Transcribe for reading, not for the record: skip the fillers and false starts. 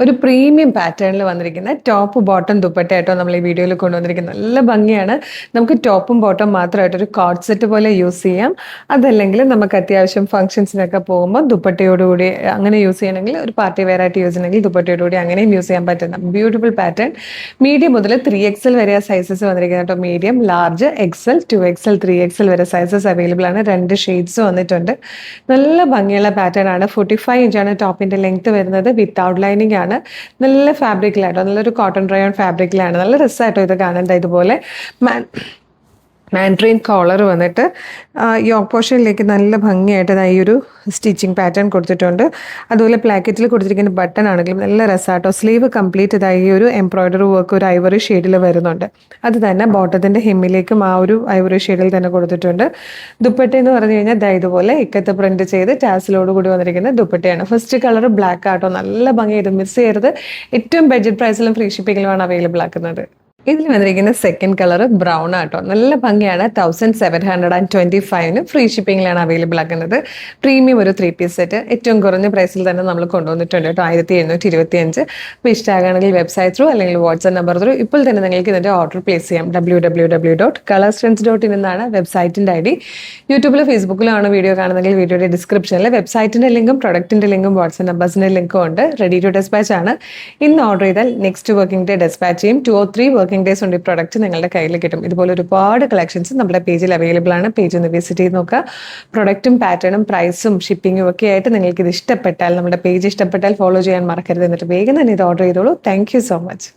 ഒരു പ്രീമിയം പാറ്റേണിൽ വന്നിരിക്കുന്ന ടോപ്പ് ബോട്ടം ദുപ്പട്ടയായിട്ടോ നമ്മൾ ഈ വീഡിയോയിൽ കൊണ്ടുവന്നിരിക്കുന്നത്. നല്ല ഭംഗിയാണ്. നമുക്ക് ടോപ്പും ബോട്ടം മാത്രമായിട്ട് ഒരു കോട്ട് സെറ്റ് പോലെ യൂസ് ചെയ്യാം. അതല്ലെങ്കിൽ നമുക്ക് അത്യാവശ്യം ഫംഗ്ഷൻസിനൊക്കെ പോകുമ്പോൾ ദുപ്പട്ടയോടുകൂടി അങ്ങനെ യൂസ് ചെയ്യണമെങ്കിൽ ഒരു പാർട്ടി വെയർ ആയിട്ട് യൂസ് ചെയ്യണമെങ്കിൽ ദുപ്പട്ടയോടുകൂടി അങ്ങനെയും യൂസ് ചെയ്യാൻ പറ്റുന്ന ബ്യൂട്ടിഫുൾ പാറ്റേൺ. മീഡിയം മുതൽ 3XL വരെ സൈസസ് വന്നിരിക്കുന്നത് കേട്ടോ. Medium, large, XL, 2XL, 3XL വരെ സൈസസ് അവൈലബിൾ ആണ്. 2 ഷെയ്ഡ്സ് വന്നിട്ടുണ്ട്. നല്ല ഭംഗിയുള്ള പാറ്റേൺ ആണ്. 45 ഇഞ്ചാണ് ടോപ്പിന്റെ ലെങ്ത് വരുന്നത്. വിത്ത് ഔട്ട്ലൈനിങ് ആണ്. നല്ല ഫാബ്രിക്കിലായിട്ടോ, നല്ലൊരു കോട്ടൺ റയോൺ ഫാബ്രിക്കിലാണ്. നല്ല രസമായിട്ടോ ഇത് കാണാൻ. ഇതുപോലെ മാൻഡ്രീൻ കോളർ വന്നിട്ട് യോക്ക് പോർഷനിലേക്ക് നല്ല ഭംഗിയായിട്ട് ഈ ഒരു സ്റ്റിച്ചിങ് പാറ്റേൺ കൊടുത്തിട്ടുണ്ട്. അതുപോലെ പ്ലാക്കറ്റിൽ കൊടുത്തിരിക്കുന്ന ബട്ടൺ ആണെങ്കിലും നല്ല രസമാട്ടോ. സ്ലീവ് കംപ്ലീറ്റ് ഈ ഒരു എംബ്രോയിഡറി വർക്ക് ഒരു ഐവറി ഷെയ്ഡിൽ വരുന്നുണ്ട്. അത് തന്നെ ബോട്ടത്തിൻ്റെ ഹെമ്മിലേക്കും ആ ഒരു ഐവറി ഷെയ്ഡിൽ തന്നെ കൊടുത്തിട്ടുണ്ട്. ദുപ്പട്ട എന്ന് പറഞ്ഞു കഴിഞ്ഞാൽ ഇതുപോലെ ഇക്കത്ത് പ്രിന്റ് ചെയ്ത് ടാസിലോട് കൂടി വന്നിരിക്കുന്ന ദുപ്പട്ടയാണ്. ഫസ്റ്റ് കളർ ബ്ലാക്ക് ആട്ടോ. നല്ല ഭംഗി. ഇത് മിസ് ചെയ്യരുത്. ഏറ്റവും ബഡ്ജറ്റ് പ്രൈസിലും ഫ്രീ ഷിപ്പിങ്ങിലുമാണ് അവൈലബിൾ ആക്കുന്നത്. ഇതിൽ വന്നിരിക്കുന്ന സെക്കൻഡ് കളർ ബ്രൗൺ ആട്ടോ. നല്ല ഭംഗിയാണ്. 1725 ഫ്രീ ഷിപ്പിങ്ങിലാണ് അവൈലബിൾ ആക്കുന്നത്. പ്രീമിയം ഒരു 3 പീസ് സെറ്റ് ഏറ്റവും കുറഞ്ഞ പ്രൈസിൽ തന്നെ നമ്മൾ കൊണ്ടുവന്നിട്ടുണ്ട് കേട്ടോ. 1725. അപ്പോൾ ഇഷ്ടമാകുകയാണെങ്കിൽ വെബ്സൈറ്റ് ത്രൂ അല്ലെങ്കിൽ വാട്സ്ആപ്പ് നമ്പർ ത്രൂ ഇപ്പോൾ തന്നെ നിങ്ങൾക്ക് ഇതിൻ്റെ ഓർഡർ പ്ലേസ് ചെയ്യാം. www.colorstrends.in എന്നാണ് വെബ്സൈറ്റിൻ്റെ ID. യൂട്യൂബിലും ഫേസ്ബുക്കിലുമാണ് വീഡിയോ കാണുന്നതെങ്കിൽ വീഡിയോയുടെ ഡിസ്ക്രിപ്ഷനിൽ വെബ്സൈറ്റിൻ്റെ ലിങ്കും പ്രൊഡക്റ്റിൻ്റെ ലിങ്കും വാട്സ്ആപ്പ് നമ്പേഴ്സിൻ്റെ ലിങ്കും ഉണ്ട്. റെഡി ടു ഡെസ്പാച്ച് ആണ്. ഇന്ന് ഓർഡർ ചെയ്താൽ നെക്സ്റ്റ് വർക്കിംഗ് ഡേ ഡെസ്പാച്ച് ചെയ്യും. 2 or 3 വർക്കിംഗ് ഡേയ്സ് കൊണ്ട് ഈ പ്രൊഡക്റ്റ് നിങ്ങളുടെ കയ്യിൽ കിട്ടും. ഇതുപോലെ ഒരുപാട് കളക്ഷൻസ് നമ്മുടെ പേജിൽ അവൈലബിൾ ആണ്. പേജ് ഒന്ന് വിസിറ്റ് ചെയ്ത് നോക്കുക. പ്രൊഡക്റ്റും പാറ്റേണും പ്രൈസും ഷിപ്പിങ്ങും ഒക്കെ ആയിട്ട് നിങ്ങൾക്ക് ഇത് ഇഷ്ടപ്പെട്ടാൽ, നമ്മുടെ പേജ് ഇഷ്ടപ്പെട്ടാൽ ഫോളോ ചെയ്യാൻ മറക്കരുത്. എന്നിട്ട് വേഗം തന്നെ ഇത് ഓർഡർ ചെയ്തോളൂ. Thank you so much.